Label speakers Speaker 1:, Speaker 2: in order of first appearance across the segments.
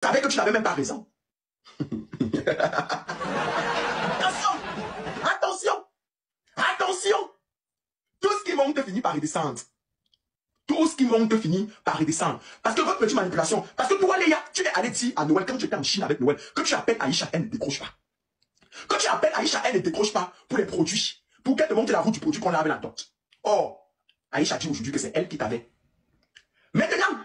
Speaker 1: savais que tu n'avais même pas raison. Attention, attention, attention. Tout ce qui monte finit par redescendre. Tout ce qui monte finit par redescendre. Parce que votre petite manipulation, parce que toi, Léa, tu es allé dire à Noël, quand tu étais en Chine avec Noël, que tu appelles Aïcha, elle ne décroche pas. Quand tu appelles Aïcha, elle ne décroche pas pour les produits. Pour qu'elle te montre la route du produit qu'on a avec la dot. Or, Aïcha dit aujourd'hui que c'est elle qui t'avait. Maintenant,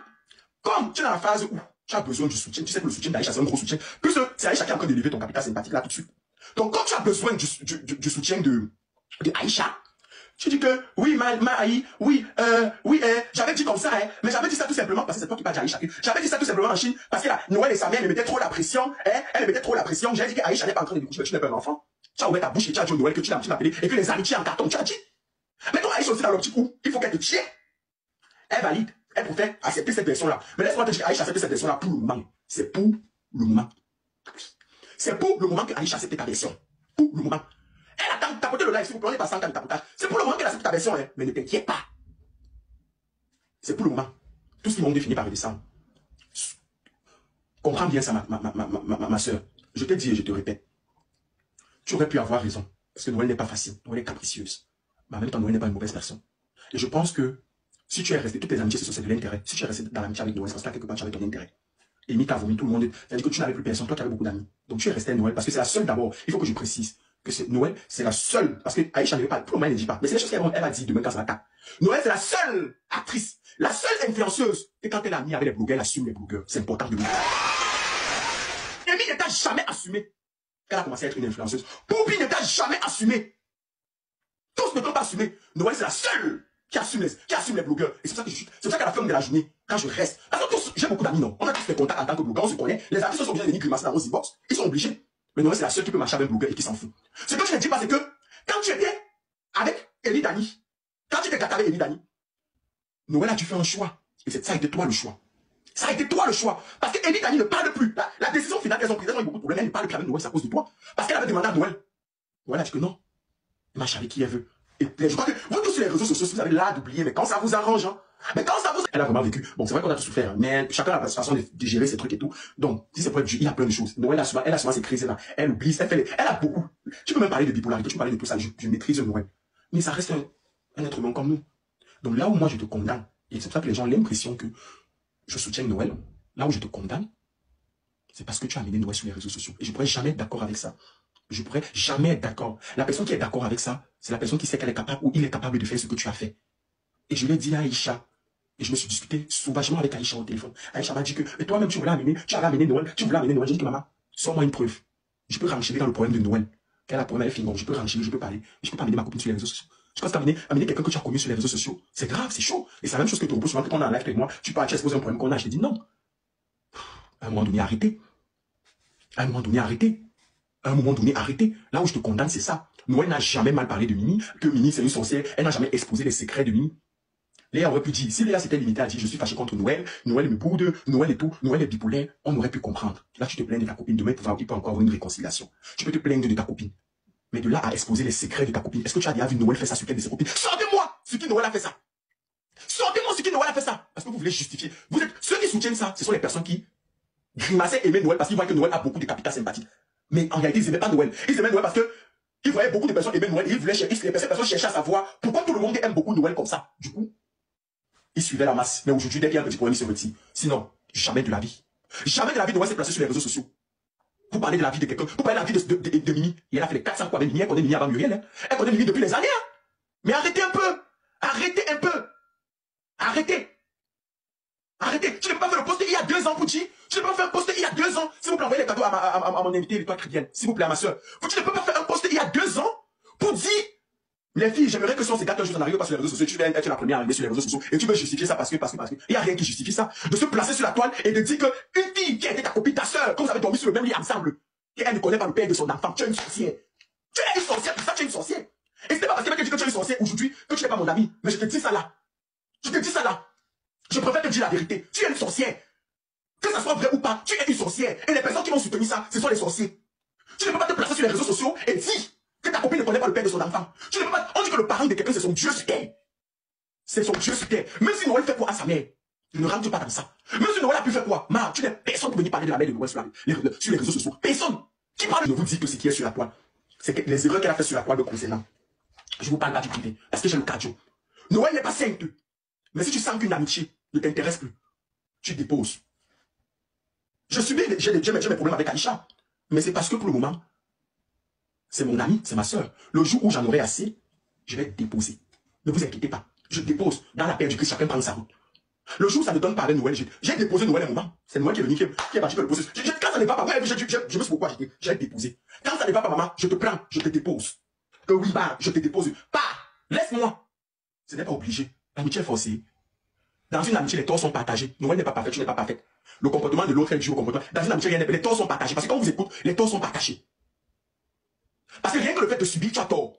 Speaker 1: comme tu es dans la phase où tu as besoin du soutien, tu sais que le soutien d'Aïcha, c'est un gros soutien, puisque c'est Aïcha qui est en train d'élever ton capital sympathique là tout de suite. Donc, quand tu as besoin du soutien de Aïcha, tu dis que, oui, oui, j'avais dit comme ça, hein, mais j'avais dit ça tout simplement parce que c'est toi qui parles d'Aïcha. J'avais dit ça tout simplement en Chine parce que là, Noël et sa mère me mettaient trop la pression, hein, elle me mettait trop la pression. J'ai dit qu'Aïcha n'est pas en train de découcher, mais tu n'es pas un enfant. Tu as ouvert ta bouche et tu as dit au Noël que tu l'as appelé et que les amitiés en carton, tu as dit. Mais toi, Aïcha aussi dans l'optique où il faut qu'elle te tire. Elle valide, elle préfère accepter cette version-là. Mais laisse-moi te dire qu'Aïcha accepte cette version-là pour le moment. C'est pour le moment. C'est pour le moment que Aïcha accepte ta version. Pour le moment. Elle attend de tapoter le live, s'il vous plaît, on n'est pas 100 ans de tapotage. C'est pour le moment qu'elle accepte ta version, hein. Mais ne t'inquiète pas. C'est pour le moment. Tout ce qui monte finit par redescendre. Comprends bien ça, ma soeur. Je te dis et je te répète. Tu aurais pu avoir raison. Parce que Noël n'est pas facile. Noël est capricieuse. Mais en même temps, Noël n'est pas une mauvaise personne. Et je pense que si tu es resté, toutes tes amitiés, c'est de l'intérêt. Si tu es resté dans l'amitié avec Noël, c'est parce que quelque part, tu avais ton intérêt. Et Mika a vomi tout le monde. C'est-à-dire que tu n'avais plus personne. Toi, tu avais beaucoup d'amis. Donc tu es resté à Noël parce que c'est la seule d'abord. Il faut que je précise que Noël, c'est la seule. Parce que Aïcha ne veut pas. Pour le moment, elle ne dit pas. Mais c'est la chose qu'elle va dire demain quand ça va taper. Noël, c'est la seule actrice. La seule influenceuse. Et quand elle a mis avec les blogueurs, elle assume les blogueurs. C'est important de le dire. Amy ne t'a jamais assumé qu'elle a commencé à être une influenceuse. Boubi ne t'a jamais assumé. Tous ne t'ont pas assumé. Noël, c'est la seule qui assume les blogueurs. Et c'est pour ça que c'est pour ça qu'à la fin de la journée, quand je reste, parce que tous, j'ai beaucoup d'amis, non. On a tous des contacts en tant que blogueur, on se connaît. Les artistes sont obligés de venir grimacer dans nos inbox. Ils sont obligés. Mais Noël, c'est la seule qui peut marcher avec un blogueur et qui s'en fout. Ce que tu ne dis pas, c'est que quand tu étais avec Eli Dani, quand tu étais gâté avec Eli Dani, Noël a dû faire un choix. Et ça a été toi le choix. Ça a été toi le choix. Parce que Eli Dani ne parle plus. La décision finale qu'elles ont prise, elles ont eu beaucoup de problèmes. Elle ne parle plus avec Noël, c'est à cause de toi. Parce qu'elle avait demandé à Noël. Noël a dit que non. Elle marche avec qui elle veut. Et je crois que vous tous sur les réseaux sociaux, vous avez l'art d'oublier, mais quand ça vous arrange, hein. Mais quand ça vous... Elle a vraiment vécu. Bon, c'est vrai qu'on a tout souffert, hein, mais chacun a sa façon de gérer ses trucs et tout. Donc, si c'est pour être il y a plein de choses. Noël elle a souvent ses crises là. Elle oublie, elle a beaucoup. Tu peux même parler de bipolarité, tu peux parler de tout ça. Je maîtrise Noël. Mais ça reste un être humain comme nous. Donc là où moi je te condamne, et c'est pour ça que les gens ont l'impression que je soutiens Noël, là où je te condamne, c'est parce que tu as amené Noël sur les réseaux sociaux. Et je pourrais jamais être d'accord avec ça. Je pourrais jamais être d'accord. La personne qui est d'accord avec ça, c'est la personne qui sait qu'elle est capable ou il est capable de faire ce que tu as fait. Et je l'ai dit à Aïcha. Et je me suis discuté sauvagement avec Aïcha au téléphone. Aïcha m'a dit que, et toi-même, tu avais amené Noël. Tu voulais amener Noël. J'ai dit que maman, sors-moi une preuve. Je peux renchérir dans le problème de Noël. Quel est le problème avec Fingon? Je peux renchérir, je peux parler. Mais je peux pas amener ma copine sur les réseaux sociaux. Je pense qu'amener quelqu'un que tu as connu sur les réseaux sociaux, c'est grave, c'est chaud. Et c'est la même chose que tu reposes souvent quand on est en live avec moi. Tu parles, tu exposes un problème qu'on a. Je te dis non. À un moment donné, arrêtez. À un moment donné, arrêtez. À un moment donné, arrêtez. Là où je te condamne, c'est ça. Noël n'a jamais mal parlé de Mimi, que Mimi c'est une sorcière. Elle n'a jamais exposé les secrets de Mimi. Léa aurait pu dire, si Léa s'était limitée à dire, je suis fâché contre Noël, Noël me boude, Noël et tout, Noël est bipolaire, on aurait pu comprendre. Là, tu te plains de ta copine, demain, il peut encore avoir une réconciliation. Tu peux te plaindre de ta copine. Mais de là à exposer les secrets de ta copine, est-ce que tu as déjà vu Noël faire ça sur quelle de ses copines? Sortez-moi ce qui Noël a fait ça. Sortez-moi ce qui Noël a fait ça. Parce que vous voulez justifier. Vous êtes, ceux qui soutiennent ça, ce sont les personnes qui grimaçaient aimer Noël parce qu'ils voient que Noël a beaucoup de capital sympathique. Mais en réalité, ils n'aimaient pas Noël. Ils aimaient Noël parce que ils voyaient beaucoup de personnes aimer Noël. Ils voulaient chercher, les personnes cherchaient à savoir pourquoi tout le monde aime beaucoup Noël comme ça. Du coup, ils suivaient la masse. Mais aujourd'hui, dès qu'il y a un petit problème, ils se retirent. Sinon, jamais de la vie. Jamais de la vie, Noël s'est placé sur les réseaux sociaux. Vous parlez de la vie de quelqu'un. Vous parlez de la vie de Mimi. Et elle a fait les 400 coups avec Mimi. Elle connaît Mimi avant Muriel. Hein. Elle connaît Mimi depuis les années. Hein. Mais arrêtez un peu. Arrêtez un peu. Arrêtez. Arrêtez. Tu ne peux pas faire le post il y a 2 ans, Pouchi. Tu ne peux pas faire un post il y a 2 ans. S'il vous plaît, envoyez les cadeaux à mon invité, l'étoile chrétienne. S'il vous plaît, à ma soeur. Tu ne peux pas faire un post il y a 2 ans pour dire, les filles, j'aimerais que si on s'égate un jour, on n'arrive pas sur les réseaux sociaux, tu vas être la première à arriver sur les réseaux sociaux, et tu veux justifier ça parce que, il n'y a rien qui justifie ça. De se placer sur la toile et de dire que une fille qui a été ta copine, ta soeur, comme vous avez dormi sur le même lit ensemble, et elle ne connaît pas le père de son enfant, tu es une sorcière. Tu es une sorcière, pour ça tu es une sorcière. Et ce n'est pas parce qu'elle me dit que tu es une sorcière aujourd'hui que tu n'es pas mon ami. Mais je te dis ça là. Je te dis ça là. Je préfère te dire la vérité. Tu es une sorcière. Que ça soit vrai ou pas, tu es une sorcière. Et les personnes qui vont soutenir ça, ce sont les sorciers. Tu ne peux pas te placer sur les réseaux sociaux et dire que ta copine ne connaît pas le père de son enfant. Tu ne peux pas. On dit que le parent de quelqu'un, c'est son Dieu sur terre. C'est son Dieu sur terre. Même si Noël fait quoi à sa mère. Je ne rentre pas dans ça. Monsieur Noël a pu faire quoi? Tu n'es personne pour venir parler de la mère de Noël sur les réseaux sociaux. Personne. Qui parle de vous dit que ce qui est sur la toile, c'est que les erreurs qu'elle a fait sur la toile me concernant. Je vous parle pas du privé, parce que j'ai le cardio. Noël n'est pas sainte. Mais si tu sens qu'une amitié ne t'intéresse plus, tu déposes. J'ai mes problèmes avec Aïcha. Mais c'est parce que pour le moment, c'est mon ami, c'est ma soeur. Le jour où j'en aurai assez, je vais déposer. Ne vous inquiétez pas. Je dépose dans la paix du Christ, chacun prend sa route. Le jour où ça ne donne pas avec Noël, j'ai déposé Noël un moment. C'est Noël qui est venu, qui est parti me déposer. Quand ça n'est pas, ouais, je me suis pourquoi j'ai déposé. Quand ça n'est pas, maman, je te prends, je te dépose. Que oui, bah, je te dépose. Pas, laisse-moi. Ce n'est pas obligé. L'amitié est forcée. Dans une amitié, les torts sont partagés. Noël n'est pas parfait, tu n'es pas parfaite. Le comportement de l'autre est dû au comportement. Dans une amitié, les torts sont partagés. Parce que quand on vous écoute, les torts sont partagés. Parce que rien que le fait de subir, tu as tort.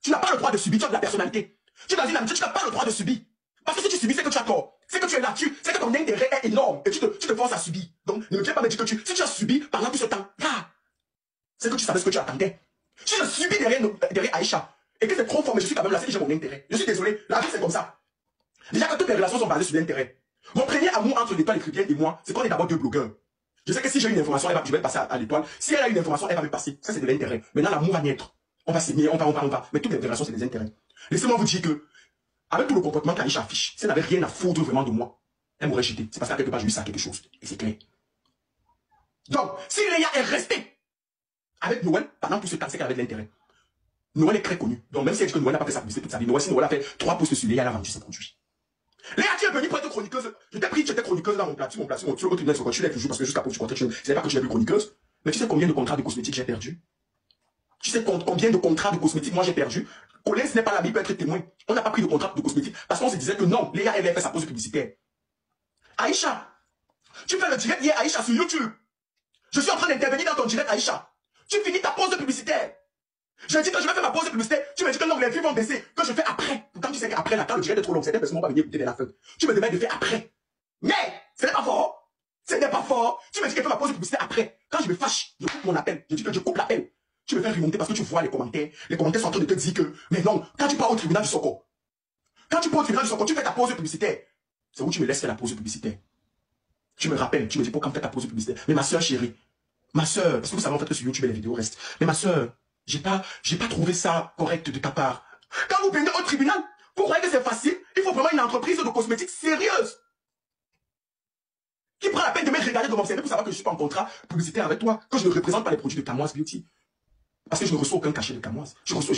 Speaker 1: Tu n'as pas le droit de subir, tu as de la personnalité. Tu es dans une amitié, tu n'as pas le droit de subir. Parce que si tu subis, c'est que tu as tort. C'est que tu es là-dessus. C'est que ton intérêt est énorme. Et tu te forces à subir. Donc, ne me viens pas me dire que si tu as subi pendant tout ce temps, là, c'est que tu savais ce que tu attendais. Si je subis derrière Aïcha, et que c'est trop fort, mais je suis quand même là, c'est que j'ai mon intérêt. Je suis désolé, la vie c'est comme ça. Déjà que toutes les relations sont basées sur l'intérêt. Mon premier amour entre l'étoile chrétienne et moi, c'est qu'on est d'abord deux blogueurs. Je sais que si j'ai une information, je vais passer à l'étoile. Si elle a une information, elle va me passer. Ça, c'est de l'intérêt. Maintenant, l'amour va naître. On va s'aimer, on va. Mais toutes les relations, c'est des intérêts. Laissez-moi vous dire que, avec tout le comportement qu'Aïcha affiche, si elle n'avait rien à foutre vraiment de moi, elle m'aurait jeté. C'est parce qu'à quelque part, je lui sers quelque chose. Et c'est clair. Donc, si Léa est restée avec Noël, pendant tout ce temps, c'est qu'elle avait de l'intérêt. Noël est très connu. Donc, même si elle dit que Noël n'a pas fait sa publicité toute sa vie, si Noël a fait 3 posts sur Léa, elle a vendu ses produits. Léa, tu es venue pour être chroniqueuse. Je t'ai pris, tu étais chroniqueuse dans mon plat, mon au tribunal, tu l'es toujours parce que jusqu'à pour du contrat, je ne sais pas que tu n'es plus chroniqueuse. Mais tu sais combien de contrats de cosmétiques j'ai perdu? Tu sais combien de contrats de cosmétiques moi j'ai perdu? Colin, ce n'est pas l'ami, il peut être témoin. On n'a pas pris de contrat de cosmétiques parce qu'on se disait que non, Léa, elle avait fait sa pause publicitaire. Aïcha, tu fais le direct hier, Aïcha, sur YouTube. Je suis en train d'intervenir dans ton direct, Aïcha. Tu finis ta pause publicitaire. Je dis que je vais faire ma pause publicitaire. Tu me dis que non, les vues vont baisser. Que je fais après. Pourtant, tu sais qu'après, là, quand le direct est trop long, certaines personnes vont pas venir écouter vers la fin. Tu me demandes de faire après. Mais, ce n'est pas fort. Ce n'est pas fort. Tu me dis qu'elle fait ma pause publicitaire après. Quand je me fâche, je coupe mon appel. Je dis que je coupe l'appel. Tu me fais remonter parce que tu vois les commentaires. Les commentaires sont en train de te dire que, mais non, quand tu pars au tribunal du Soko, tu fais ta pause publicitaire. C'est où tu me laisses faire la pause publicitaire. Tu me rappelles, tu me dis pourquoi me faire ta pause publicitaire. Mais ma soeur chérie, ma soeur, parce que vous savez en fait que sur YouTube les vidéos restent. Mais ma soeur, j'ai pas trouvé ça correct de ta part. Quand vous venez au tribunal, vous croyez que c'est facile? Il faut vraiment une entreprise de cosmétiques sérieuse. Qui prend la peine de me regarder, de m'observer pour savoir que je suis pas en contrat publicitaire avec toi, que je ne représente pas les produits de Camoise Beauty. Parce que je ne reçois aucun cachet de Camoise. Je ne reçois